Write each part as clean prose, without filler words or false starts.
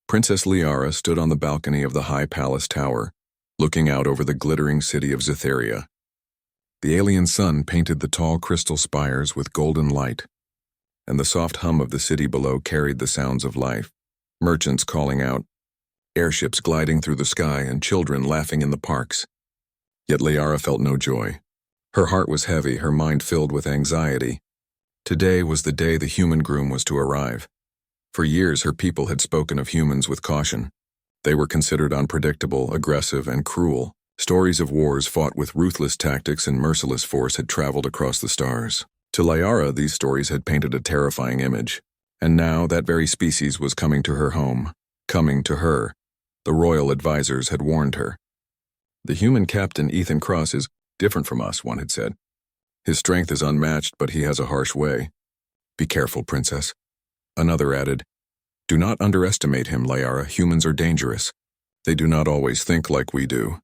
Princess Liara stood on the balcony of the high palace tower, looking out over the glittering city of Xitheria. The alien sun painted the tall crystal spires with golden light, and the soft hum of the city below carried the sounds of life, merchants calling out, airships gliding through the sky, and children laughing in the parks. Yet Liara felt no joy. Her heart was heavy, her mind filled with anxiety. Today was the day the human groom was to arrive. For years, her people had spoken of humans with caution. They were considered unpredictable, aggressive, and cruel. Stories of wars fought with ruthless tactics and merciless force had traveled across the stars. To Liara, these stories had painted a terrifying image. And now that very species was coming to her home. Coming to her. The royal advisors had warned her. The human captain, Ethan Cross, is different from us, one had said. His strength is unmatched, but he has a harsh way. Be careful, princess. Another added, do not underestimate him, Liara. Humans are dangerous. They do not always think like we do.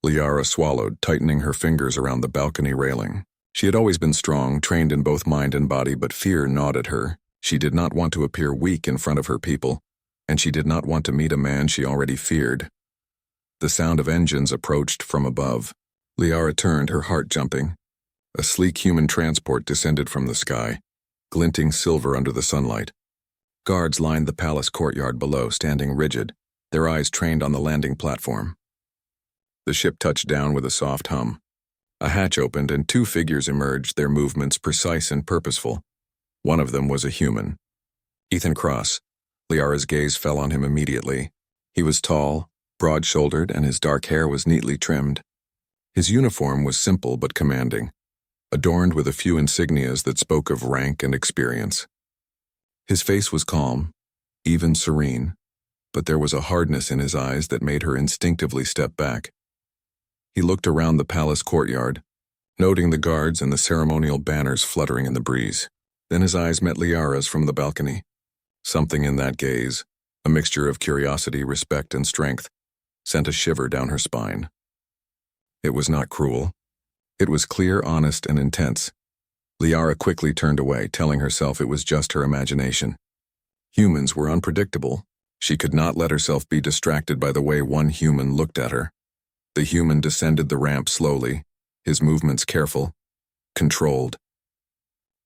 Liara swallowed, tightening her fingers around the balcony railing. She had always been strong, trained in both mind and body, but fear gnawed at her. She did not want to appear weak in front of her people, and she did not want to meet a man she already feared. The sound of engines approached from above. Liara turned, her heart jumping. A sleek human transport descended from the sky, glinting silver under the sunlight. Guards lined the palace courtyard below, standing rigid, their eyes trained on the landing platform. The ship touched down with a soft hum. A hatch opened and two figures emerged, their movements precise and purposeful. One of them was a human. Ethan Cross. Liara's gaze fell on him immediately. He was tall, broad-shouldered, and his dark hair was neatly trimmed. His uniform was simple but commanding, adorned with a few insignias that spoke of rank and experience. His face was calm, even serene, but there was a hardness in his eyes that made her instinctively step back. He looked around the palace courtyard, noting the guards and the ceremonial banners fluttering in the breeze. Then his eyes met Liara's from the balcony. Something in that gaze, a mixture of curiosity, respect, and strength, sent a shiver down her spine. It was not cruel. It was clear, honest, and intense. Liara quickly turned away, telling herself it was just her imagination. Humans were unpredictable. She could not let herself be distracted by the way one human looked at her. The human descended the ramp slowly, his movements careful, controlled.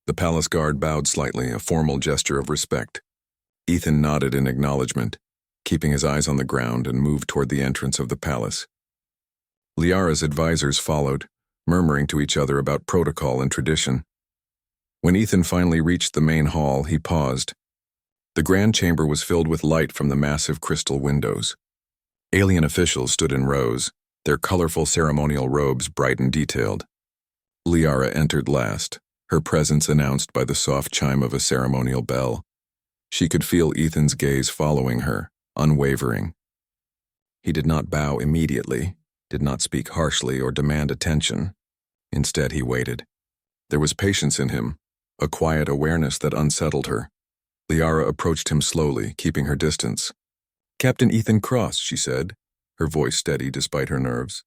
The palace guard bowed slightly, a formal gesture of respect. Ethan nodded in acknowledgement, keeping his eyes on the ground, and moved toward the entrance of the palace. Liara's advisors followed, murmuring to each other about protocol and tradition. When Ethan finally reached the main hall, he paused. The grand chamber was filled with light from the massive crystal windows. Alien officials stood in rows, their colorful ceremonial robes bright and detailed. Liara entered last, her presence announced by the soft chime of a ceremonial bell. She could feel Ethan's gaze following her, unwavering. He did not bow immediately, did not speak harshly or demand attention. Instead, he waited. There was patience in him, a quiet awareness that unsettled her. Liara approached him slowly, keeping her distance. "Captain Ethan Cross," she said, her voice steady despite her nerves.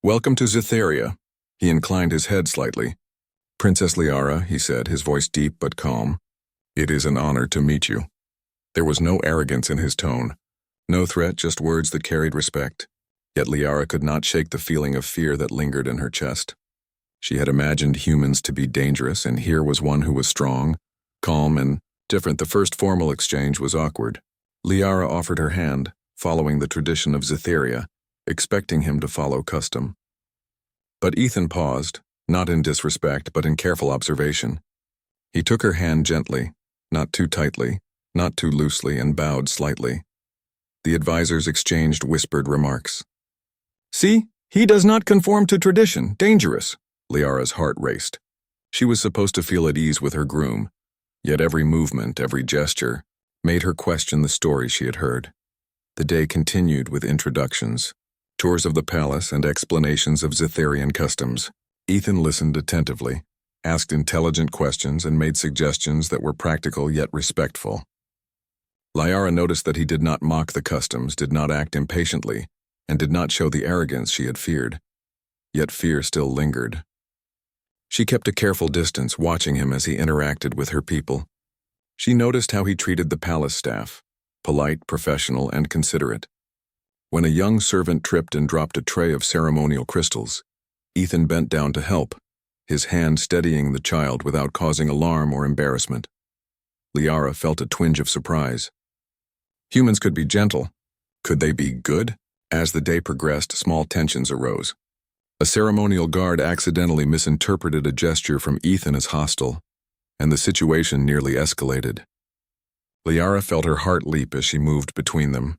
"Welcome to Xitheria." He inclined his head slightly. "Princess Liara," he said, his voice deep but calm. "It is an honor to meet you." There was no arrogance in his tone, no threat, just words that carried respect. Yet Liara could not shake the feeling of fear that lingered in her chest. She had imagined humans to be dangerous, and here was one who was strong, calm, and different. The first formal exchange was awkward. Liara offered her hand, following the tradition of Xitheria, expecting him to follow custom. But Ethan paused, not in disrespect, but in careful observation. He took her hand gently, not too tightly, not too loosely, and bowed slightly. The advisors exchanged whispered remarks. "See, he does not conform to tradition. Dangerous." Liara's heart raced. She was supposed to feel at ease with her groom, yet every movement, every gesture, made her question the story she had heard. The day continued with introductions, tours of the palace, and explanations of Xitherian customs. Ethan listened attentively, asked intelligent questions, and made suggestions that were practical yet respectful. Liara noticed that he did not mock the customs, did not act impatiently, and did not show the arrogance she had feared. Yet fear still lingered. She kept a careful distance, watching him as he interacted with her people. She noticed how he treated the palace staff, polite, professional, and considerate. When a young servant tripped and dropped a tray of ceremonial crystals, Ethan bent down to help, his hand steadying the child without causing alarm or embarrassment. Liara felt a twinge of surprise. Humans could be gentle. Could they be good? As the day progressed, small tensions arose. A ceremonial guard accidentally misinterpreted a gesture from Ethan as hostile, and the situation nearly escalated. Liara felt her heart leap as she moved between them,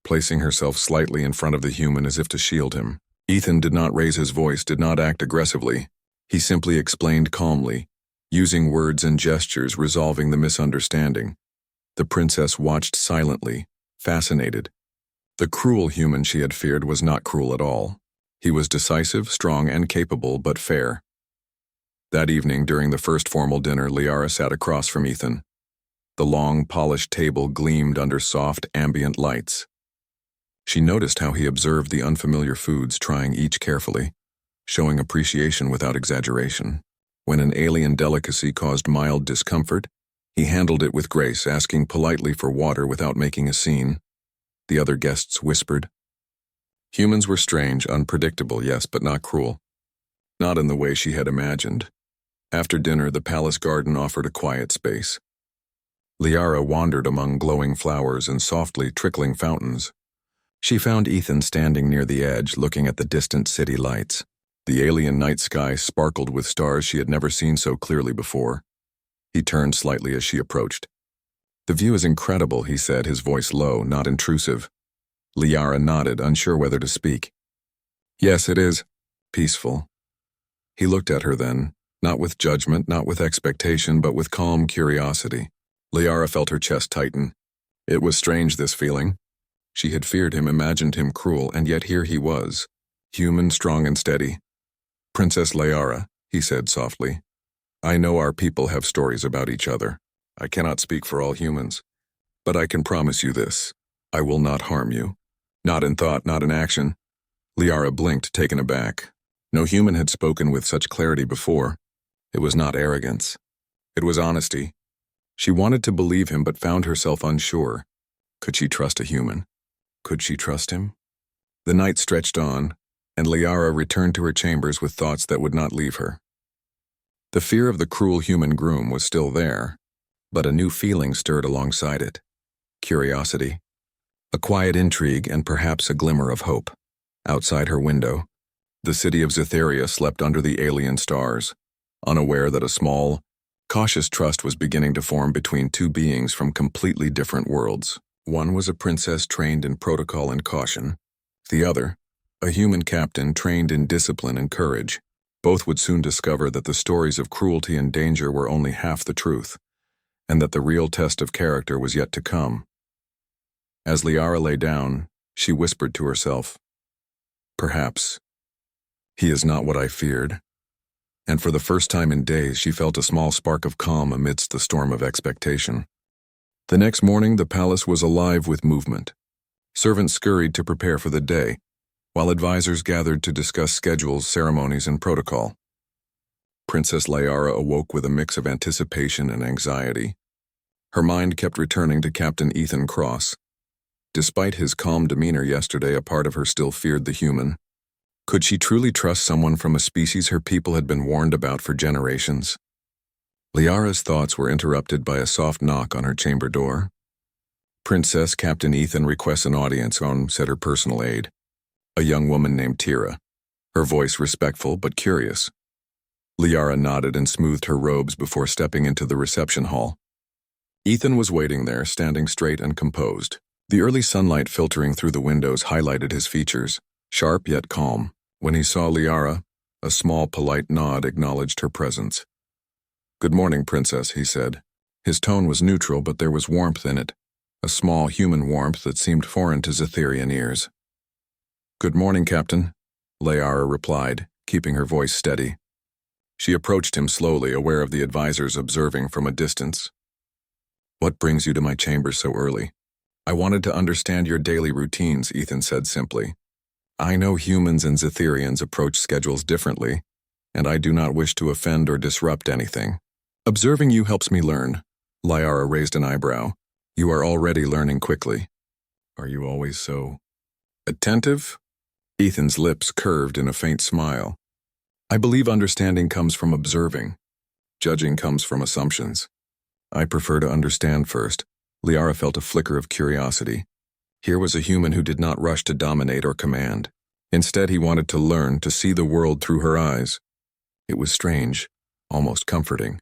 placing herself slightly in front of the human as if to shield him. Ethan did not raise his voice, did not act aggressively. He simply explained calmly, using words and gestures resolving the misunderstanding. The princess watched silently, fascinated. The cruel human she had feared was not cruel at all. He was decisive, strong, and capable, but fair. That evening, during the first formal dinner, Liara sat across from Ethan. The long, polished table gleamed under soft, ambient lights. She noticed how he observed the unfamiliar foods, trying each carefully, showing appreciation without exaggeration. When an alien delicacy caused mild discomfort, he handled it with grace, asking politely for water without making a scene. The other guests whispered. Humans were strange, unpredictable, yes, but not cruel. Not in the way she had imagined. After dinner, the palace garden offered a quiet space. Liara wandered among glowing flowers and softly trickling fountains. She found Ethan standing near the edge, looking at the distant city lights. The alien night sky sparkled with stars she had never seen so clearly before. He turned slightly as she approached. The view is incredible, he said, his voice low, not intrusive. Liara nodded, unsure whether to speak. Yes, it is. Peaceful. He looked at her then, not with judgment, not with expectation, but with calm curiosity. Liara felt her chest tighten. It was strange, this feeling. She had feared him, imagined him cruel, and yet here he was, human, strong, and steady. Princess Liara, he said softly, I know our people have stories about each other. I cannot speak for all humans, but I can promise you this. I will not harm you. Not in thought, not in action. Liara blinked, taken aback. No human had spoken with such clarity before. It was not arrogance. It was honesty. She wanted to believe him, but found herself unsure. Could she trust a human? Could she trust him? The night stretched on, and Liara returned to her chambers with thoughts that would not leave her. The fear of the cruel human Groom was still there, but a new feeling stirred alongside it. Curiosity. A quiet intrigue and perhaps a glimmer of hope. Outside her window, the city of Zytheria slept under the alien stars, unaware that a small, cautious trust was beginning to form between two beings from completely different worlds. One was a princess trained in protocol and caution. The other, a human captain trained in discipline and courage. Both would soon discover that the stories of cruelty and danger were only half the truth, and that the real test of character was yet to come. As Liara lay down, she whispered to herself, Perhaps. He is not what I feared. And for the first time in days, she felt a small spark of calm amidst the storm of expectation. The next morning, the palace was alive with movement. Servants scurried to prepare for the day, while advisors gathered to discuss schedules, ceremonies, and protocol. Princess Liara awoke with a mix of anticipation and anxiety. Her mind kept returning to Captain Ethan Cross. Despite his calm demeanor yesterday, a part of her still feared the human. Could she truly trust someone from a species her people had been warned about for generations? Liara's thoughts were interrupted by a soft knock on her chamber door. Princess, Captain Ethan requests an audience on, said her personal aide, a young woman named Tira, her voice respectful but curious. Liara nodded and smoothed her robes before stepping into the reception hall. Ethan was waiting there, standing straight and composed. The early sunlight filtering through the windows highlighted his features, sharp yet calm. When he saw Liara, a small, polite nod acknowledged her presence. Good morning, Princess, he said. His tone was neutral, but there was warmth in it, a small human warmth that seemed foreign to Zytherian ears. Good morning, Captain, Liara replied, keeping her voice steady. She approached him slowly, aware of the advisors observing from a distance. What brings you to my chambers so early? I wanted to understand your daily routines, Ethan said simply. I know humans and Zytherians approach schedules differently, and I do not wish to offend or disrupt anything. Observing you helps me learn. Liara raised an eyebrow. You are already learning quickly. Are you always so attentive? Ethan's lips curved in a faint smile. I believe understanding comes from observing. Judging comes from assumptions. I prefer to understand first. Liara felt a flicker of curiosity. Here was a human who did not rush to dominate or command. Instead, he wanted to learn, to see the world through her eyes. It was strange, almost comforting.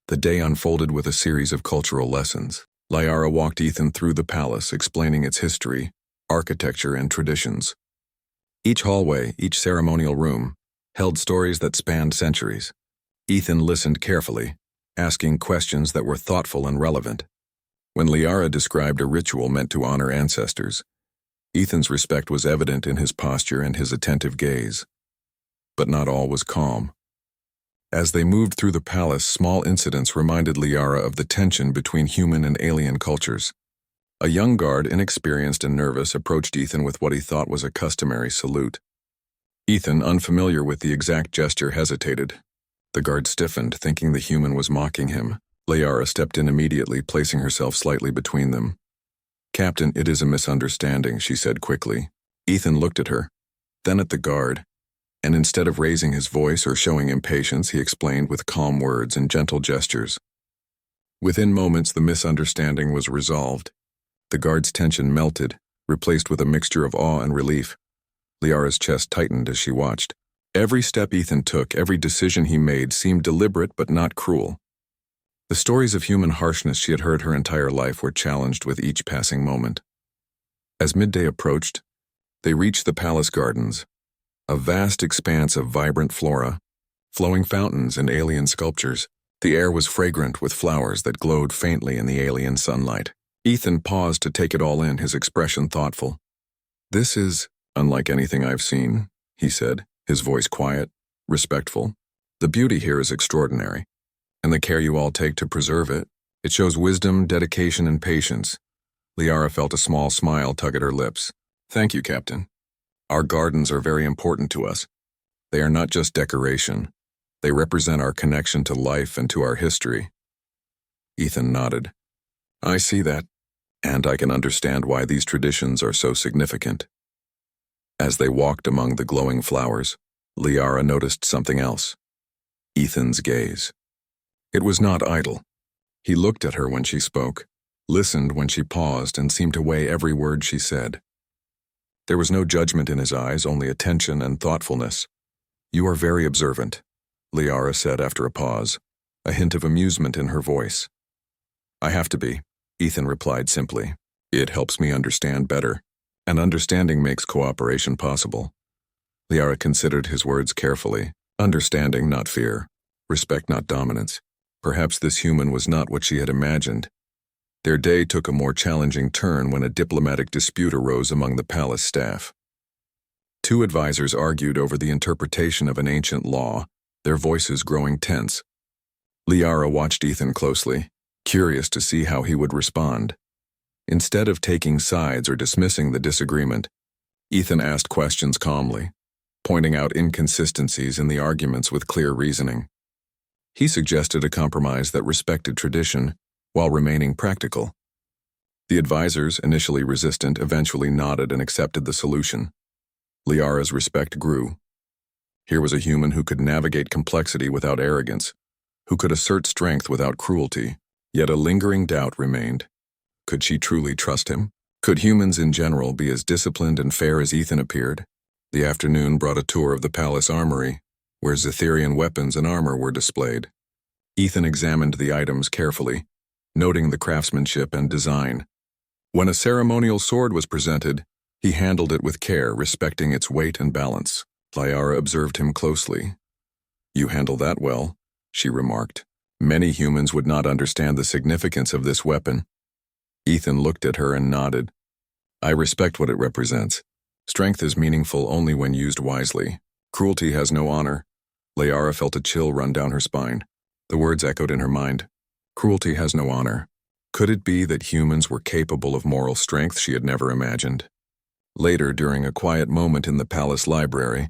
The day unfolded with a series of cultural lessons. Liara walked Ethan through the palace, explaining its history, architecture, and traditions. Each hallway, each ceremonial room, held stories that spanned centuries. Ethan listened carefully, asking questions that were thoughtful and relevant. When Liara described a ritual meant to honor ancestors, Ethan's respect was evident in his posture and his attentive gaze. But not all was calm. As they moved through the palace, small incidents reminded Liara of the tension between human and alien cultures. A young guard, inexperienced and nervous, approached Ethan with what he thought was a customary salute. Ethan, unfamiliar with the exact gesture, hesitated. The guard stiffened, thinking the human was mocking him. Liara stepped in immediately, placing herself slightly between them. Captain, it is a misunderstanding, she said quickly. Ethan looked at her, then at the guard, and instead of raising his voice or showing impatience, he explained with calm words and gentle gestures. Within moments, the misunderstanding was resolved. The guard's tension melted, replaced with a mixture of awe and relief. Liara's chest tightened as she watched. Every step Ethan took, every decision he made, seemed deliberate but not cruel. The stories of human harshness she had heard her entire life were challenged with each passing moment. As midday approached, they reached the palace gardens, a vast expanse of vibrant flora, flowing fountains and alien sculptures. The air was fragrant with flowers that glowed faintly in the alien sunlight. Ethan paused to take it all in, his expression thoughtful. This is unlike anything I've seen, he said, his voice quiet, respectful. The beauty here is extraordinary, and the care you all take to preserve it. It shows wisdom, dedication, and patience. Liara felt a small smile tug at her lips. Thank you, Captain. Our gardens are very important to us. They are not just decoration. They represent our connection to life and to our history. Ethan nodded. I see that, and I can understand why these traditions are so significant. As they walked among the glowing flowers, Liara noticed something else. Ethan's gaze. It was not idle. He looked at her when she spoke, listened when she paused, and seemed to weigh every word she said. There was no judgment in his eyes, only attention and thoughtfulness. You are very observant, Liara said after a pause, a hint of amusement in her voice. I have to be, Ethan replied simply. It helps me understand better, and understanding makes cooperation possible. Liara considered his words carefully. Understanding, not fear. Respect, not dominance. Perhaps this human was not what she had imagined. Their day took a more challenging turn when a diplomatic dispute arose among the palace staff. Two advisors argued over the interpretation of an ancient law, their voices growing tense. Liara watched Ethan closely, curious to see how he would respond. Instead of taking sides or dismissing the disagreement, Ethan asked questions calmly, pointing out inconsistencies in the arguments with clear reasoning. He suggested a compromise that respected tradition while remaining practical. The advisors, initially resistant, eventually nodded and accepted the solution. Liara's respect grew. Here was a human who could navigate complexity without arrogance, who could assert strength without cruelty, yet a lingering doubt remained. Could she truly trust him? Could humans in general be as disciplined and fair as Ethan appeared? The afternoon brought a tour of the palace armory, where Zetherian weapons and armor were displayed. Ethan examined the items carefully, noting the craftsmanship and design. When a ceremonial sword was presented, he handled it with care, respecting its weight and balance. Liara observed him closely. You handle that well, she remarked. Many humans would not understand the significance of this weapon. Ethan looked at her and nodded. I respect what it represents. Strength is meaningful only when used wisely. Cruelty has no honor. Liara felt a chill run down her spine. The words echoed in her mind. Cruelty has no honor. Could it be that humans were capable of moral strength she had never imagined? Later, during a quiet moment in the palace library,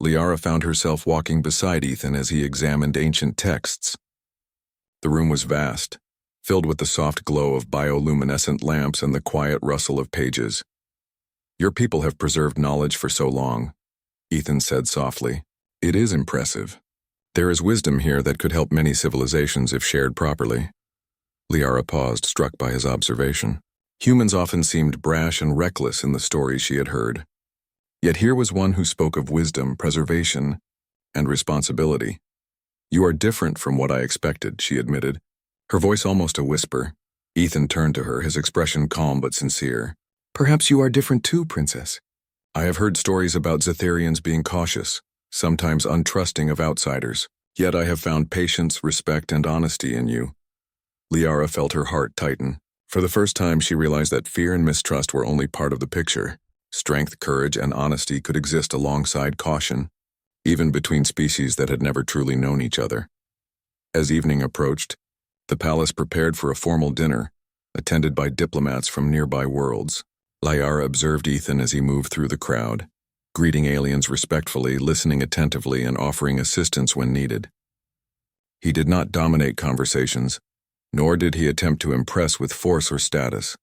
Liara found herself walking beside Ethan as he examined ancient texts. The room was vast, filled with the soft glow of bioluminescent lamps and the quiet rustle of pages. "Your people have preserved knowledge for so long," Ethan said softly. "It is impressive. There is wisdom here that could help many civilizations if shared properly." Liara paused, struck by his observation. Humans often seemed brash and reckless in the stories she had heard. Yet here was one who spoke of wisdom, preservation, and responsibility. "You are different from what I expected," she admitted, her voice almost a whisper. Ethan turned to her, his expression calm but sincere. "Perhaps you are different too, Princess. I have heard stories about Zetharians being cautious, sometimes untrusting of outsiders. Yet I have found patience, respect, and honesty in you." Liara felt her heart tighten. For the first time, she realized that fear and mistrust were only part of the picture. Strength, courage, and honesty could exist alongside caution, even between species that had never truly known each other. As evening approached, the palace prepared for a formal dinner, attended by diplomats from nearby worlds. Liara observed Ethan as he moved through the crowd, greeting aliens respectfully, listening attentively, and offering assistance when needed. He did not dominate conversations, nor did he attempt to impress with force or status.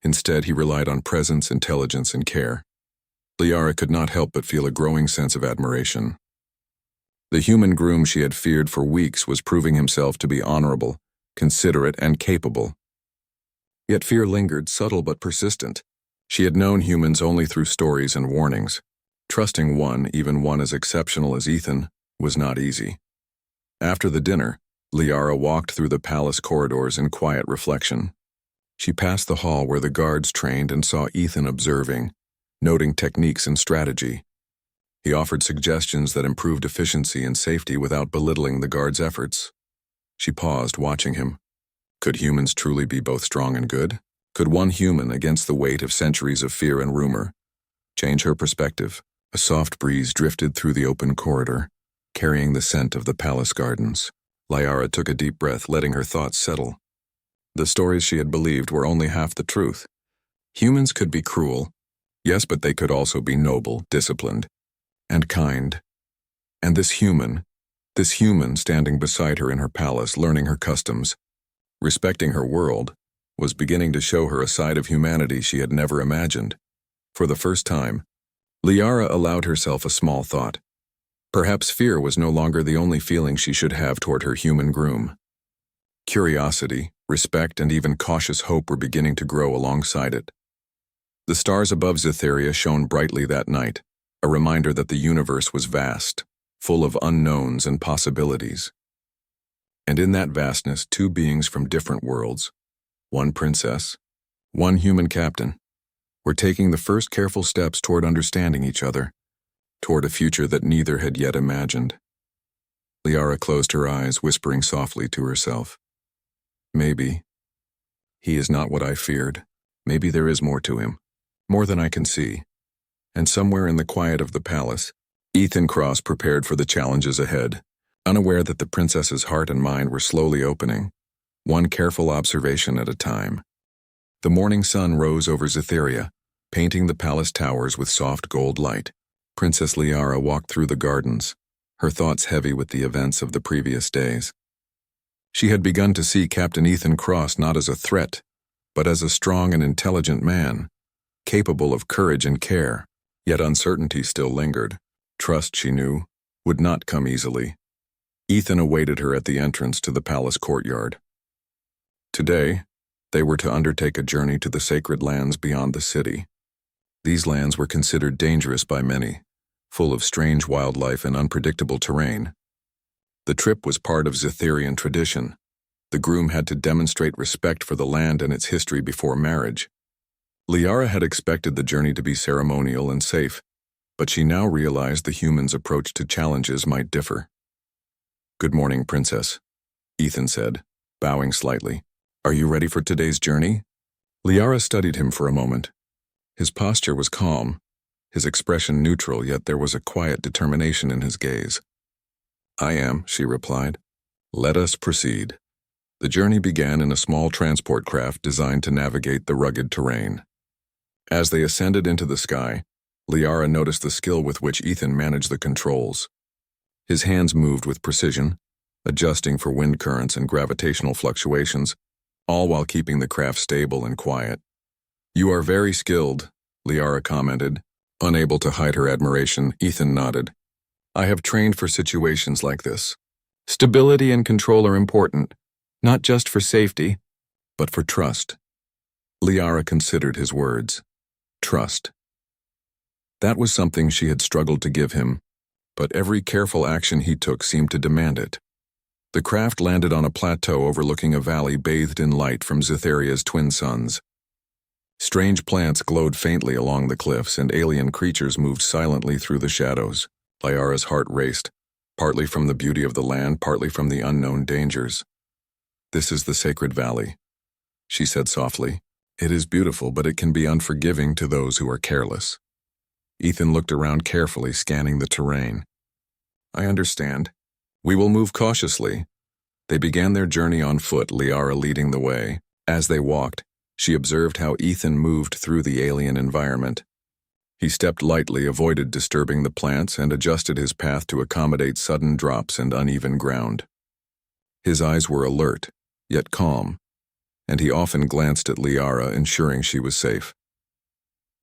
Instead, he relied on presence, intelligence, and care. Liara could not help but feel a growing sense of admiration. The human groom she had feared for weeks was proving himself to be honorable, considerate, and capable. Yet fear lingered, subtle but persistent. She had known humans only through stories and warnings. Trusting one, even one as exceptional as Ethan, was not easy. After the dinner, Liara walked through the palace corridors in quiet reflection. She passed the hall where the guards trained and saw Ethan observing, noting techniques and strategy. He offered suggestions that improved efficiency and safety without belittling the guards' efforts. She paused, watching him. Could humans truly be both strong and good? Could one human, against the weight of centuries of fear and rumor, change her perspective? A soft breeze drifted through the open corridor, carrying the scent of the palace gardens. Liara took a deep breath, letting her thoughts settle. The stories she had believed were only half the truth. Humans could be cruel, yes, but they could also be noble, disciplined, and kind. And this human standing beside her in her palace, learning her customs, respecting her world, was beginning to show her a side of humanity she had never imagined. For the first time, Liara allowed herself a small thought. Perhaps fear was no longer the only feeling she should have toward her human groom. Curiosity, respect, and even cautious hope were beginning to grow alongside it. The stars above Zetheria shone brightly that night, a reminder that the universe was vast, full of unknowns and possibilities. And in that vastness, two beings from different worlds, one princess, one human captain, were taking the first careful steps toward understanding each other, toward a future that neither had yet imagined. Liara closed her eyes, whispering softly to herself. Maybe he is not what I feared. Maybe there is more to him, more than I can see. And somewhere in the quiet of the palace, Ethan Cross prepared for the challenges ahead, unaware that the princess's heart and mind were slowly opening, one careful observation at a time. The morning sun rose over Zetheria, painting the palace towers with soft gold light. Princess Liara walked through the gardens, her thoughts heavy with the events of the previous days. She had begun to see Captain Ethan Cross not as a threat, but as a strong and intelligent man, capable of courage and care. Yet uncertainty still lingered. Trust, she knew, would not come easily. Ethan awaited her at the entrance to the palace courtyard. Today, they were to undertake a journey to the sacred lands beyond the city. These lands were considered dangerous by many, full of strange wildlife and unpredictable terrain. The trip was part of Zetherian tradition. The groom had to demonstrate respect for the land and its history before marriage. Liara had expected the journey to be ceremonial and safe, but she now realized the humans' approach to challenges might differ. "Good morning, Princess," Ethan said, bowing slightly. "Are you ready for today's journey?" Liara studied him for a moment. His posture was calm, his expression neutral, yet there was a quiet determination in his gaze. "I am," she replied. "Let us proceed." The journey began in a small transport craft designed to navigate the rugged terrain. As they ascended into the sky, Liara noticed the skill with which Ethan managed the controls. His hands moved with precision, adjusting for wind currents and gravitational fluctuations, all while keeping the craft stable and quiet. "You are very skilled," Liara commented. Unable to hide her admiration, Ethan nodded. "I have trained for situations like this. Stability and control are important, not just for safety, but for trust." Liara considered his words. Trust. That was something she had struggled to give him, but every careful action he took seemed to demand it. The craft landed on a plateau overlooking a valley bathed in light from Zetheria's twin suns. Strange plants glowed faintly along the cliffs, and alien creatures moved silently through the shadows. Liara's heart raced, partly from the beauty of the land, partly from the unknown dangers. "This is the sacred valley," she said softly. "It is beautiful, but it can be unforgiving to those who are careless." Ethan looked around carefully, scanning the terrain. "I understand. We will move cautiously." They began their journey on foot, Liara leading the way. As they walked, she observed how Ethan moved through the alien environment. He stepped lightly, avoided disturbing the plants, and adjusted his path to accommodate sudden drops and uneven ground. His eyes were alert, yet calm, and he often glanced at Liara, ensuring she was safe.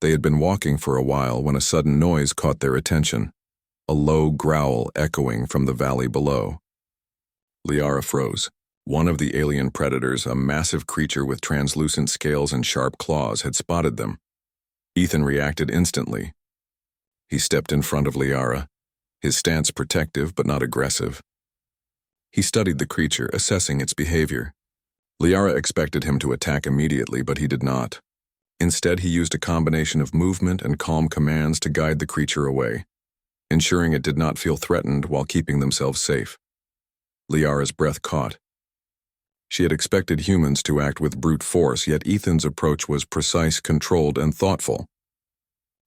They had been walking for a while when a sudden noise caught their attention, a low growl echoing from the valley below. Liara froze. One of the alien predators, a massive creature with translucent scales and sharp claws, had spotted them. Ethan reacted instantly. He stepped in front of Liara, his stance protective but not aggressive. He studied the creature, assessing its behavior. Liara expected him to attack immediately, but he did not. Instead, he used a combination of movement and calm commands to guide the creature away, ensuring it did not feel threatened while keeping themselves safe. Liara's breath caught. She had expected humans to act with brute force, yet Ethan's approach was precise, controlled, and thoughtful.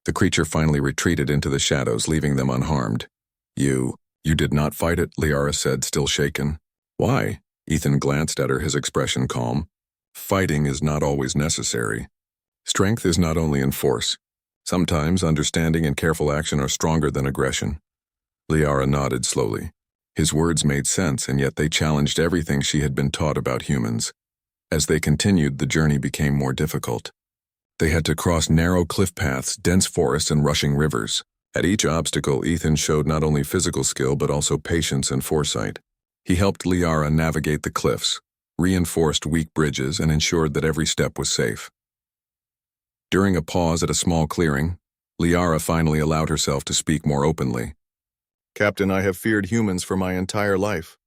The creature finally retreated into the shadows, leaving them unharmed. You did not fight it," Liara said, still shaken. "Why?" Ethan glanced at her, his expression calm. "Fighting is not always necessary. Strength is not only in force. Sometimes understanding and careful action are stronger than aggression." Liara nodded slowly. His words made sense, and yet they challenged everything she had been taught about humans. As they continued, the journey became more difficult. They had to cross narrow cliff paths, dense forests, and rushing rivers. At each obstacle, Ethan showed not only physical skill but also patience and foresight. He helped Liara navigate the cliffs, reinforced weak bridges, and ensured that every step was safe. During a pause at a small clearing, Liara finally allowed herself to speak more openly. "Captain, I have feared humans for my entire life.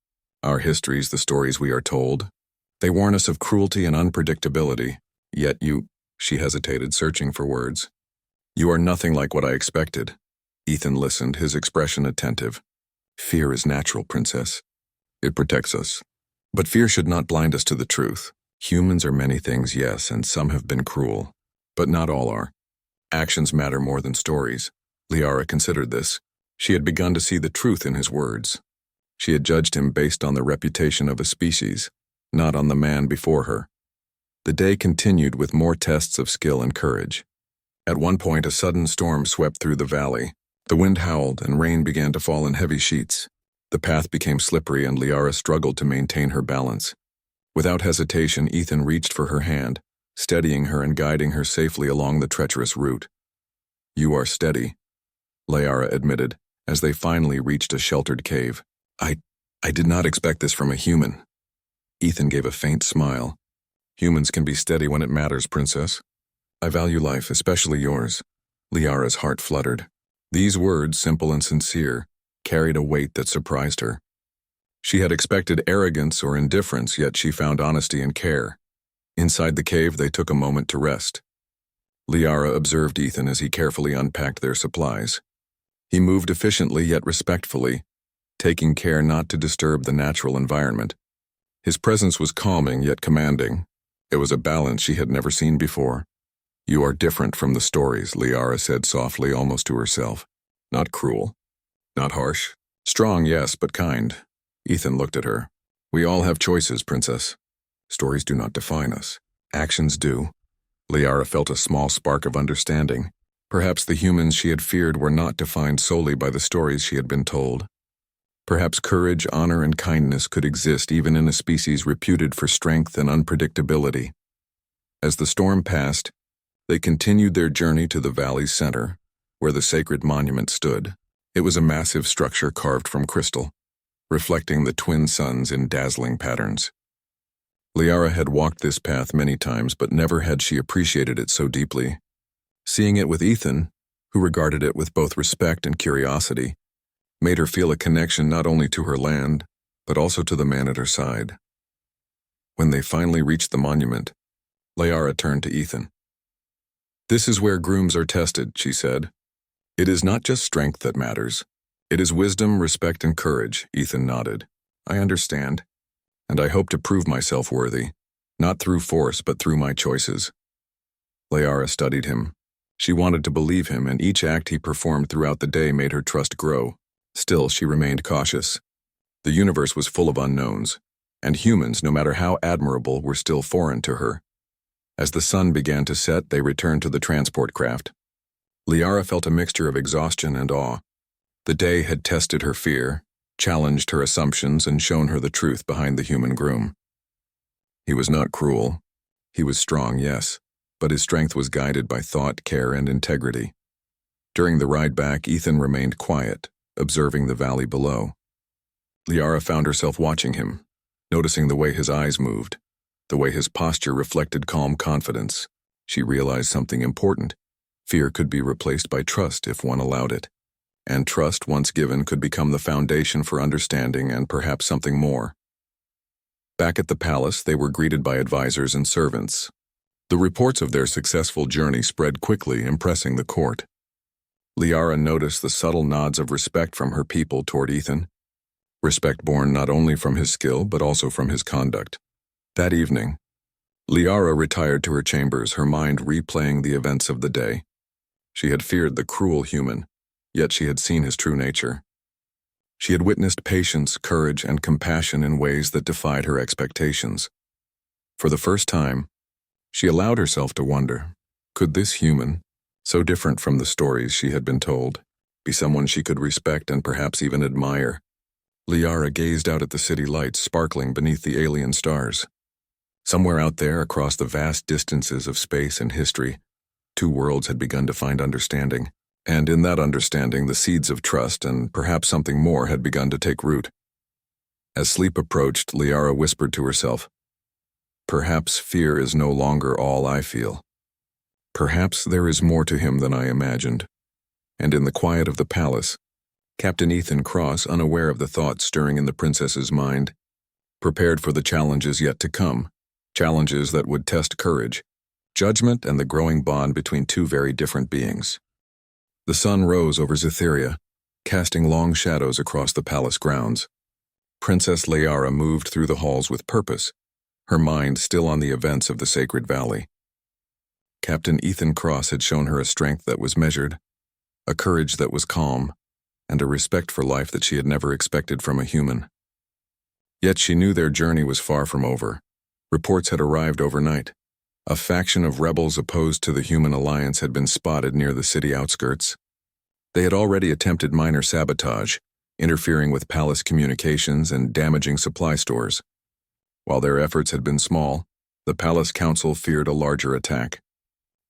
Our histories, the stories we are told, they warn us of cruelty and unpredictability. Yet she hesitated, searching for words. "You are nothing like what I expected." Ethan listened, his expression attentive. "Fear is natural, Princess. It protects us. But fear should not blind us to the truth. Humans are many things, yes, and some have been cruel. But not all are. Actions matter more than stories." Liara considered this. She had begun to see the truth in his words. She had judged him based on the reputation of a species, not on the man before her. The day continued with more tests of skill and courage. At one point, a sudden storm swept through the valley. The wind howled, and rain began to fall in heavy sheets. The path became slippery, and Liara struggled to maintain her balance. Without hesitation, Ethan reached for her hand, steadying her and guiding her safely along the treacherous route. "You are steady," Liara admitted, as they finally reached a sheltered cave. I did not expect this from a human." Ethan gave a faint smile. "Humans can be steady when it matters, Princess. I value life, especially yours." Liara's heart fluttered. These words, simple and sincere, carried a weight that surprised her. She had expected arrogance or indifference, yet she found honesty and care. Inside the cave, they took a moment to rest. Liara observed Ethan as he carefully unpacked their supplies. He moved efficiently yet respectfully, taking care not to disturb the natural environment. His presence was calming yet commanding. It was a balance she had never seen before. "You are different from the stories," Liara said softly, almost to herself. "Not cruel. Not harsh. Strong, yes, but kind." Ethan looked at her. "We all have choices, Princess. Stories do not define us. Actions do." Liara felt a small spark of understanding. Perhaps the humans she had feared were not defined solely by the stories she had been told. Perhaps courage, honor, and kindness could exist even in a species reputed for strength and unpredictability. As the storm passed, they continued their journey to the valley's center, where the sacred monument stood. It was a massive structure carved from crystal, reflecting the twin suns in dazzling patterns. Liara had walked this path many times, but never had she appreciated it so deeply. Seeing it with Ethan, who regarded it with both respect and curiosity, made her feel a connection not only to her land, but also to the man at her side. When they finally reached the monument, Liara turned to Ethan. "This is where grooms are tested," she said. "It is not just strength that matters. It is wisdom, respect, and courage," Ethan nodded. "I understand, and I hope to prove myself worthy, not through force but through my choices." Liara studied him. She wanted to believe him, and each act he performed throughout the day made her trust grow. Still, she remained cautious. The universe was full of unknowns, and humans, no matter how admirable, were still foreign to her. As the sun began to set, they returned to the transport craft. Liara felt a mixture of exhaustion and awe. The day had tested her fear, challenged her assumptions, and shown her the truth behind the human groom. He was not cruel. He was strong, yes, but his strength was guided by thought, care, and integrity. During the ride back, Ethan remained quiet, observing the valley below. Liara found herself watching him, noticing the way his eyes moved, the way his posture reflected calm confidence. She realized something important. Fear could be replaced by trust if one allowed it. And trust, once given, could become the foundation for understanding and perhaps something more. Back at the palace, they were greeted by advisors and servants. The reports of their successful journey spread quickly, impressing the court. Liara noticed the subtle nods of respect from her people toward Ethan, respect born not only from his skill but also from his conduct. That evening, Liara retired to her chambers, her mind replaying the events of the day. She had feared the cruel human, yet she had seen his true nature. She had witnessed patience, courage, and compassion in ways that defied her expectations. For the first time, she allowed herself to wonder, could this human, so different from the stories she had been told, be someone she could respect and perhaps even admire? Liara gazed out at the city lights sparkling beneath the alien stars. Somewhere out there, across the vast distances of space and history, two worlds had begun to find understanding, and in that understanding, the seeds of trust and perhaps something more had begun to take root. As sleep approached, Liara whispered to herself, "Perhaps fear is no longer all I feel. Perhaps there is more to him than I imagined." And in the quiet of the palace, Captain Ethan Cross, unaware of the thoughts stirring in the princess's mind, prepared for the challenges yet to come, challenges that would test courage, judgment, and the growing bond between two very different beings. The sun rose over Zytheria, casting long shadows across the palace grounds. Princess Liara moved through the halls with purpose, her mind still on the events of the sacred valley. Captain Ethan Cross had shown her a strength that was measured, a courage that was calm, and a respect for life that she had never expected from a human. Yet she knew their journey was far from over. Reports had arrived overnight. A faction of rebels opposed to the human alliance had been spotted near the city outskirts. They had already attempted minor sabotage, interfering with palace communications and damaging supply stores. While their efforts had been small, the palace council feared a larger attack.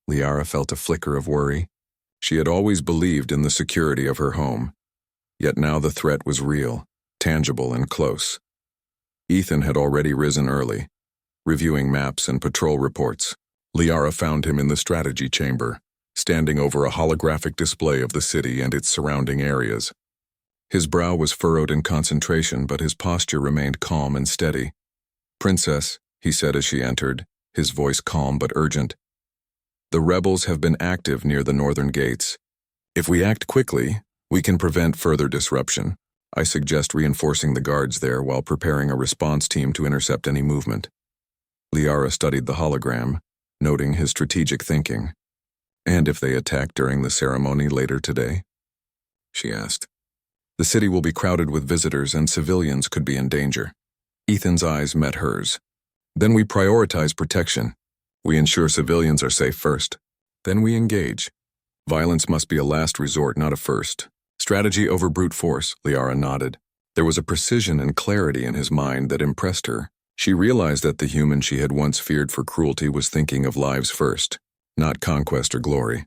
Liara felt a flicker of worry. She had always believed in the security of her home, yet now the threat was real, tangible, and close. Ethan had already risen early, reviewing maps and patrol reports. Liara found him in the strategy chamber, standing over a holographic display of the city and its surrounding areas. His brow was furrowed in concentration, but his posture remained calm and steady. "Princess," he said as she entered, his voice calm but urgent, "the rebels have been active near the northern gates. If we act quickly, we can prevent further disruption. I suggest reinforcing the guards there while preparing a response team to intercept any movement." Liara studied the hologram, noting his strategic thinking. "And if they attack during the ceremony later today?" she asked. "The city will be crowded with visitors and civilians could be in danger." Ethan's eyes met hers. "Then we prioritize protection. We ensure civilians are safe first. Then we engage. Violence must be a last resort, not a first. Strategy over brute force," Liara nodded. There was a precision and clarity in his mind that impressed her. She realized that the human she had once feared for cruelty was thinking of lives first, not conquest or glory.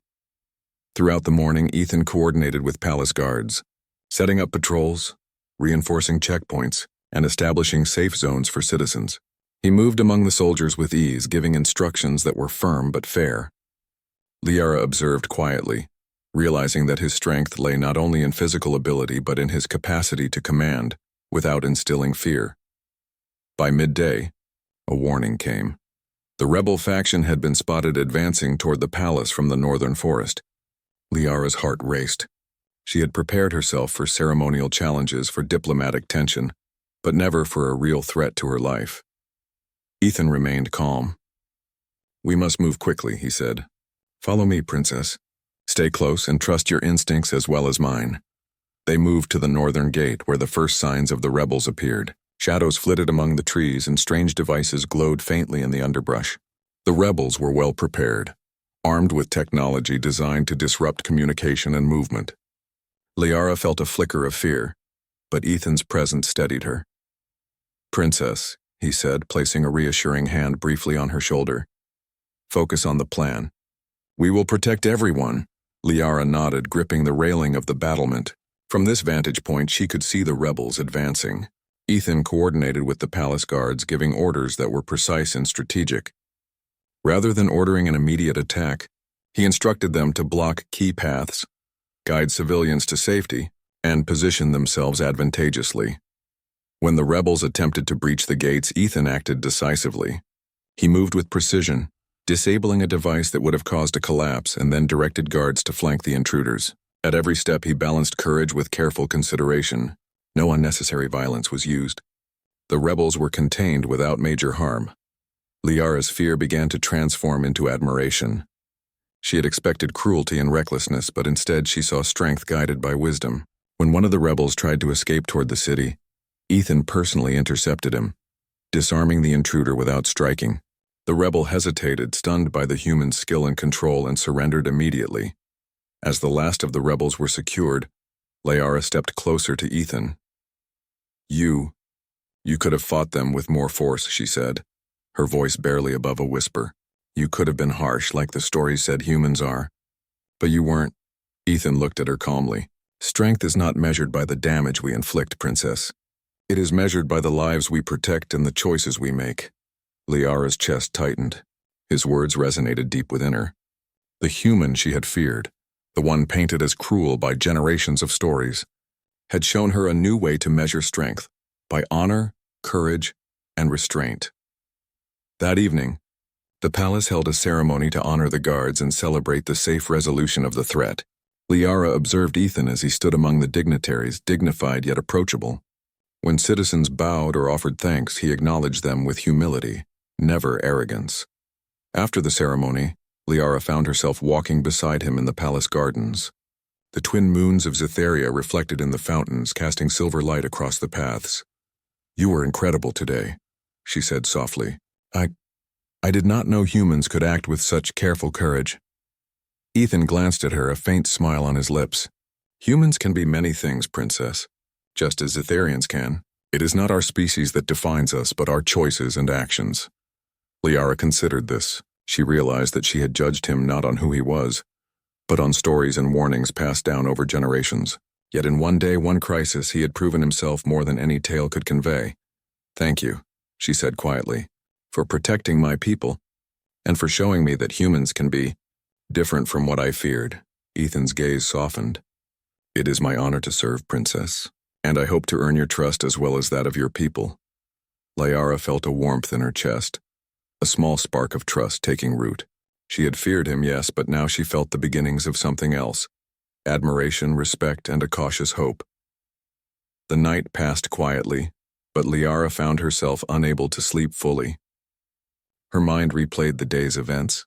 Throughout the morning, Ethan coordinated with palace guards, setting up patrols, reinforcing checkpoints, and establishing safe zones for citizens. He moved among the soldiers with ease, giving instructions that were firm but fair. Liara observed quietly, realizing that his strength lay not only in physical ability but in his capacity to command without instilling fear. By midday, a warning came. The rebel faction had been spotted advancing toward the palace from the northern forest. Liara's heart raced. She had prepared herself for ceremonial challenges, for diplomatic tension, but never for a real threat to her life. Ethan remained calm. "We must move quickly," he said. "Follow me, princess. Stay close and trust your instincts as well as mine." They moved to the northern gate where the first signs of the rebels appeared. Shadows flitted among the trees and strange devices glowed faintly in the underbrush. The rebels were well prepared, armed with technology designed to disrupt communication and movement. Liara felt a flicker of fear, but Ethan's presence steadied her. "Princess," he said, placing a reassuring hand briefly on her shoulder. "Focus on the plan. We will protect everyone." Liara nodded, gripping the railing of the battlement. From this vantage point, she could see the rebels advancing. Ethan coordinated with the palace guards, giving orders that were precise and strategic. Rather than ordering an immediate attack, he instructed them to block key paths, guide civilians to safety, and position themselves advantageously. When the rebels attempted to breach the gates, Ethan acted decisively. He moved with precision, disabling a device that would have caused a collapse, and then directed guards to flank the intruders. At every step, he balanced courage with careful consideration. No unnecessary violence was used. The rebels were contained without major harm. Liara's fear began to transform into admiration. She had expected cruelty and recklessness, but instead she saw strength guided by wisdom. When one of the rebels tried to escape toward the city, Ethan personally intercepted him, disarming the intruder without striking. The rebel hesitated, stunned by the human's skill and control, and surrendered immediately. As the last of the rebels were secured, Liara stepped closer to Ethan. You could have fought them with more force," she said, her voice barely above a whisper. "You could have been harsh, like the stories said humans are. But you weren't." Ethan looked at her calmly. "Strength is not measured by the damage we inflict, princess. It is measured by the lives we protect and the choices we make." Liara's chest tightened. His words resonated deep within her. The human she had feared, the one painted as cruel by generations of stories, had shown her a new way to measure strength, by honor, courage, and restraint. That evening, the palace held a ceremony to honor the guards and celebrate the safe resolution of the threat. Liara observed Ethan as he stood among the dignitaries, dignified yet approachable. When citizens bowed or offered thanks, he acknowledged them with humility, never arrogance. After the ceremony, Liara found herself walking beside him in the palace gardens. The twin moons of Zetheria reflected in the fountains, casting silver light across the paths. "You were incredible today," she said softly. I did not know humans could act with such careful courage." Ethan glanced at her, a faint smile on his lips. "Humans can be many things, princess, just as Zetherians can. It is not our species that defines us, but our choices and actions." Liara considered this. She realized that she had judged him not on who he was, but on stories and warnings passed down over generations. Yet in one day, one crisis, he had proven himself more than any tale could convey. "Thank you," she said quietly, "for protecting my people, and for showing me that humans can be different from what I feared." Ethan's gaze softened. "It is my honor to serve, princess, and I hope to earn your trust as well as that of your people." Liara felt a warmth in her chest, a small spark of trust taking root. She had feared him, yes, but now she felt the beginnings of something else: admiration, respect, and a cautious hope. The night passed quietly, but Liara found herself unable to sleep fully. Her mind replayed the day's events,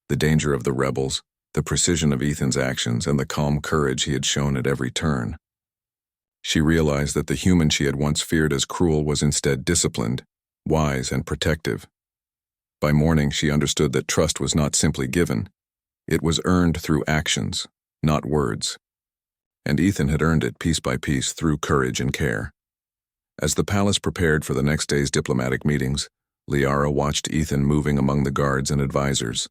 the danger of the rebels, the precision of Ethan's actions, and the calm courage he had shown at every turn. She realized that the human she had once feared as cruel was instead disciplined, wise, and protective. By morning, she understood that trust was not simply given. It was earned through actions, not words. And Ethan had earned it piece by piece through courage and care. As the palace prepared for the next day's diplomatic meetings, Liara watched Ethan moving among the guards and advisors.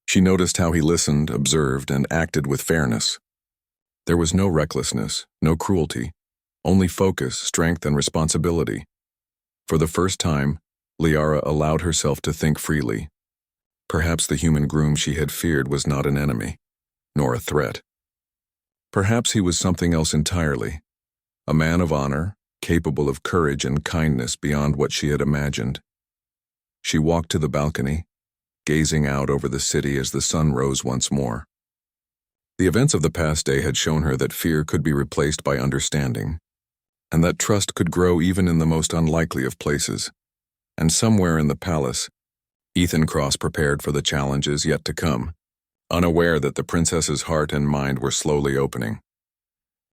She noticed how he listened, observed, and acted with fairness. There was no recklessness, no cruelty, only focus, strength, and responsibility. For the first time, Liara allowed herself to think freely. Perhaps the human groom she had feared was not an enemy, nor a threat. Perhaps he was something else entirely, a man of honor, capable of courage and kindness beyond what she had imagined. She walked to the balcony, gazing out over the city as the sun rose once more. The events of the past day had shown her that fear could be replaced by understanding, and that trust could grow even in the most unlikely of places. And somewhere in the palace, Ethan Cross prepared for the challenges yet to come, unaware that the princess's heart and mind were slowly opening.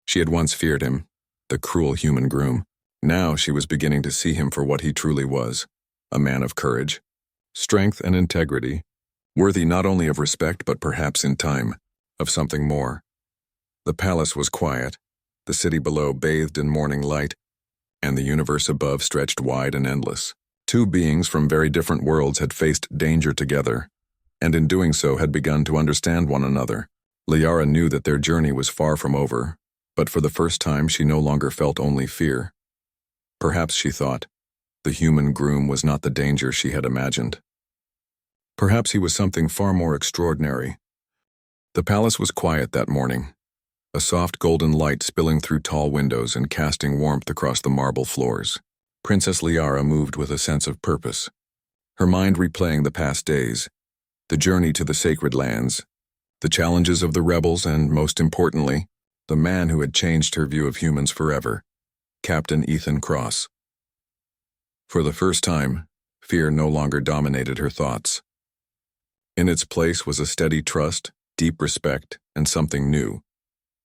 She had once feared him, the cruel human groom. Now she was beginning to see him for what he truly was, a man of courage, strength, and integrity, worthy not only of respect but perhaps in time, of something more. The palace was quiet, the city below bathed in morning light, and the universe above stretched wide and endless. Two beings from very different worlds had faced danger together, and in doing so had begun to understand one another. Liara knew that their journey was far from over, but for the first time she no longer felt only fear. Perhaps, she thought, the human groom was not the danger she had imagined. Perhaps he was something far more extraordinary. The palace was quiet that morning, a soft golden light spilling through tall windows and casting warmth across the marble floors. Princess Liara moved with a sense of purpose, her mind replaying the past days, the journey to the sacred lands, the challenges of the rebels, and, most importantly, the man who had changed her view of humans forever, Captain Ethan Cross. For the first time, fear no longer dominated her thoughts. In its place was a steady trust, deep respect, and something new,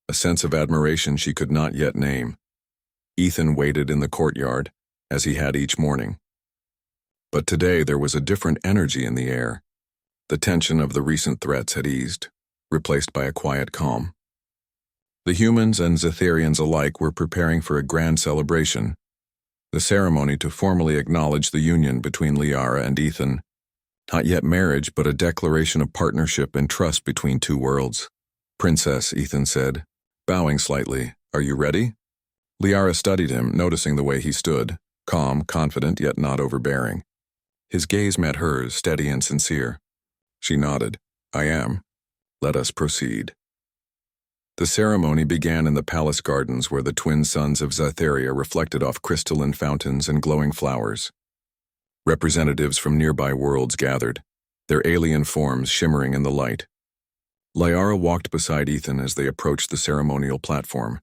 a sense of admiration she could not yet name. Ethan waited in the courtyard, as he had each morning. But today there was a different energy in the air. The tension of the recent threats had eased, replaced by a quiet calm. The humans and Zetherians alike were preparing for a grand celebration, the ceremony to formally acknowledge the union between Liara and Ethan. Not yet marriage, but a declaration of partnership and trust between two worlds. "Princess," Ethan said, bowing slightly, "are you ready?" Liara studied him, noticing the way he stood, calm, confident, yet not overbearing. His gaze met hers, steady and sincere. She nodded. "I am. Let us proceed." The ceremony began in the palace gardens where the twin suns of Zetheria reflected off crystalline fountains and glowing flowers. Representatives from nearby worlds gathered, their alien forms shimmering in the light. Liara walked beside Ethan as they approached the ceremonial platform.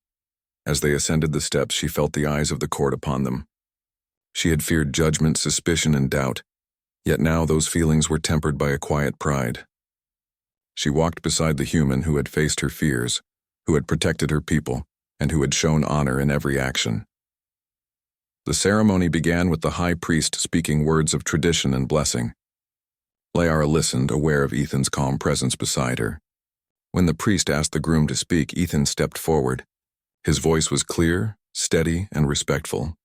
As they ascended the steps, she felt the eyes of the court upon them. She had feared judgment, suspicion, and doubt, yet now those feelings were tempered by a quiet pride. She walked beside the human who had faced her fears, who had protected her people, and who had shown honor in every action. The ceremony began with the high priest speaking words of tradition and blessing. Liara listened, aware of Ethan's calm presence beside her. When the priest asked the groom to speak, Ethan stepped forward. His voice was clear, steady, and respectful.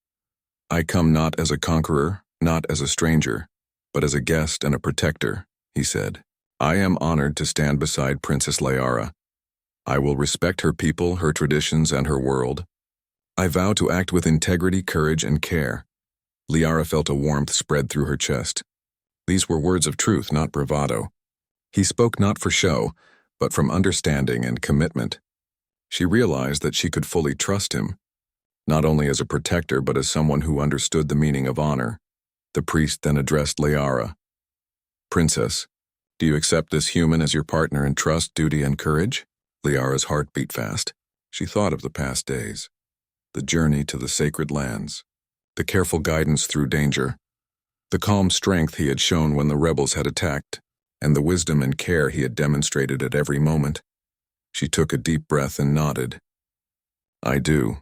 "I come not as a conqueror, not as a stranger, but as a guest and a protector," he said. "I am honored to stand beside Princess Liara. I will respect her people, her traditions, and her world. I vow to act with integrity, courage, and care." Liara felt a warmth spread through her chest. These were words of truth, not bravado. He spoke not for show, but from understanding and commitment. She realized that she could fully trust him, not only as a protector but as someone who understood the meaning of honor. The priest then addressed Liara. "Princess, do you accept this human as your partner in trust, duty, and courage?" Liara's heart beat fast. She thought of the past days, the journey to the sacred lands, the careful guidance through danger, the calm strength he had shown when the rebels had attacked, and the wisdom and care he had demonstrated at every moment. She took a deep breath and nodded. "I do.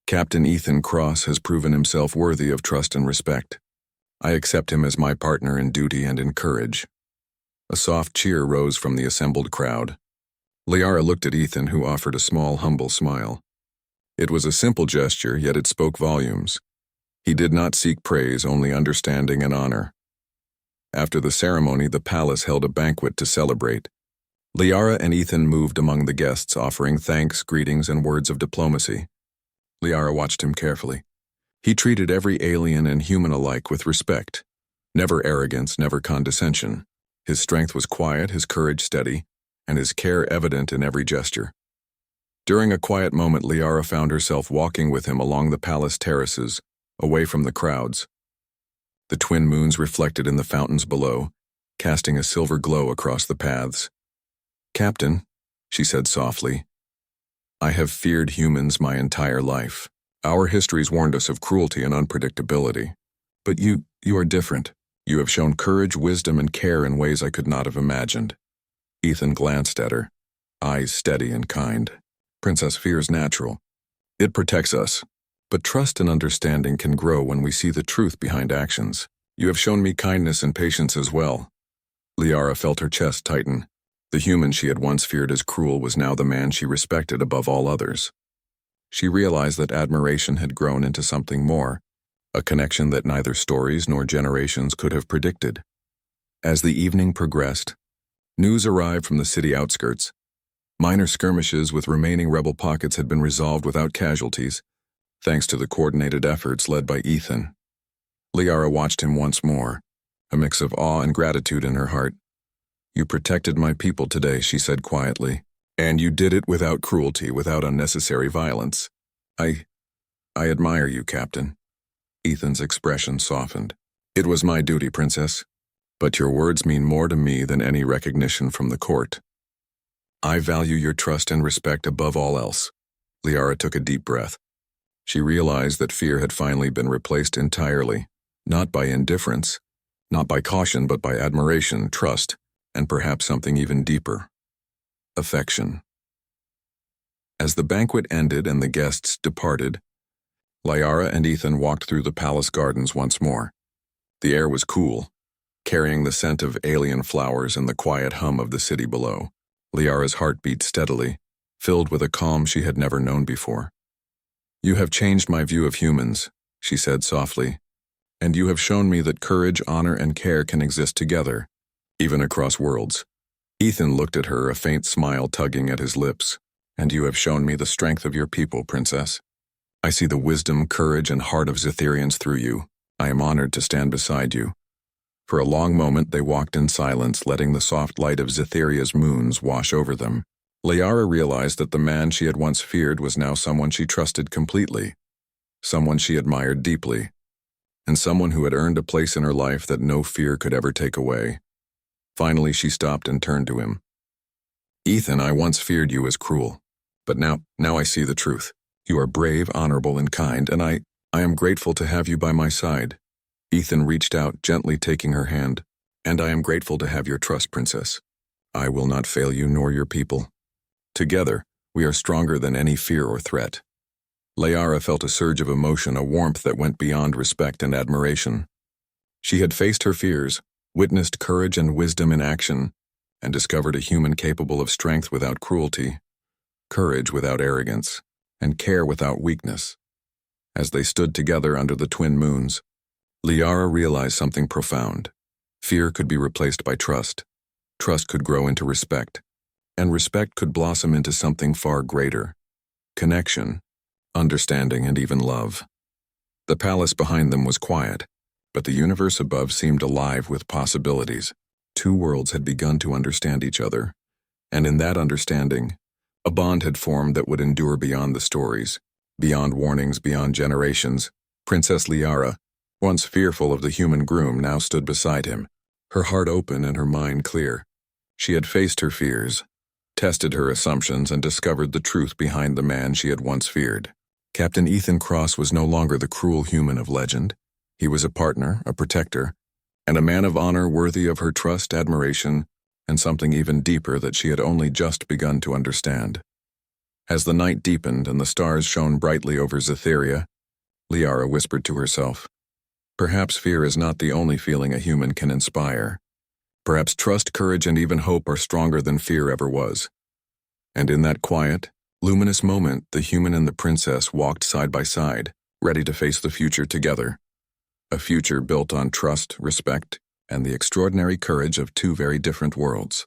Captain Ethan Cross has proven himself worthy of trust and respect. I accept him as my partner in duty and in courage." A soft cheer rose from the assembled crowd. Liara looked at Ethan, who offered a small, humble smile. It was a simple gesture, yet it spoke volumes. He did not seek praise, only understanding and honor. After the ceremony, the palace held a banquet to celebrate. Liara and Ethan moved among the guests, offering thanks, greetings, and words of diplomacy. Liara watched him carefully. He treated every alien and human alike with respect. Never arrogance, never condescension. His strength was quiet, his courage steady, and his care evident in every gesture. During a quiet moment, Liara found herself walking with him along the palace terraces, away from the crowds. The twin moons reflected in the fountains below, casting a silver glow across the paths. "Captain," she said softly, "I have feared humans my entire life. Our histories warned us of cruelty and unpredictability. But you are different. You have shown courage, wisdom, and care in ways I could not have imagined." Ethan glanced at her, eyes steady and kind. "Princess, fear is natural. It protects us. But trust and understanding can grow when we see the truth behind actions. You have shown me kindness and patience as well." Liara felt her chest tighten. The human she had once feared as cruel was now the man she respected above all others. She realized that admiration had grown into something more, a connection that neither stories nor generations could have predicted. As the evening progressed, news arrived from the city outskirts. Minor skirmishes with remaining rebel pockets had been resolved without casualties, thanks to the coordinated efforts led by Ethan. Liara watched him once more, a mix of awe and gratitude in her heart. "You protected my people today," she said quietly, "and you did it without cruelty, without unnecessary violence. I admire you, Captain." Ethan's expression softened. "It was my duty, Princess, but your words mean more to me than any recognition from the court. I value your trust and respect above all else." Liara took a deep breath. She realized that fear had finally been replaced entirely, not by indifference, not by caution, but by admiration, trust, and perhaps something even deeper: affection. As the banquet ended and the guests departed, Liara and Ethan walked through the palace gardens once more. The air was cool, carrying the scent of alien flowers and the quiet hum of the city below. Liara's heart beat steadily, filled with a calm she had never known before. "You have changed my view of humans," she said softly, "and you have shown me that courage, honor, and care can exist together, even across worlds." Ethan looked at her, a faint smile tugging at his lips. "And you have shown me the strength of your people, Princess. I see the wisdom, courage, and heart of Zetherians through you. I am honored to stand beside you." For a long moment they walked in silence, letting the soft light of Zetheria's moons wash over them. Liara realized that the man she had once feared was now someone she trusted completely, someone she admired deeply, and someone who had earned a place in her life that no fear could ever take away. Finally she stopped and turned to him. "Ethan, I once feared you as cruel, but now I see the truth. You are brave, honorable, and kind, and I am grateful to have you by my side." Ethan reached out, gently taking her hand. "And I am grateful to have your trust, Princess. I will not fail you nor your people. Together, we are stronger than any fear or threat." Liara felt a surge of emotion, a warmth that went beyond respect and admiration. She had faced her fears, witnessed courage and wisdom in action, and discovered a human capable of strength without cruelty, courage without arrogance, and care without weakness. As they stood together under the twin moons, Liara realized something profound. Fear could be replaced by trust. Trust could grow into respect, and respect could blossom into something far greater: connection, understanding, and even love. The palace behind them was quiet, but the universe above seemed alive with possibilities. Two worlds had begun to understand each other, and in that understanding, a bond had formed that would endure beyond the stories, beyond warnings, beyond generations. Princess Liara, once fearful of the human Groom, now stood beside him, her heart open and her mind clear. She had faced her fears, tested her assumptions, and discovered the truth behind the man she had once feared. Captain Ethan Cross was no longer the cruel human of legend. He was a partner, a protector, and a man of honor worthy of her trust, admiration, and something even deeper that she had only just begun to understand. As the night deepened and the stars shone brightly over Zetheria, Liara whispered to herself, "Perhaps fear is not the only feeling a human can inspire. Perhaps trust, courage, and even hope are stronger than fear ever was." And in that quiet, luminous moment, the human and the princess walked side by side, ready to face the future together. A future built on trust, respect, and the extraordinary courage of two very different worlds.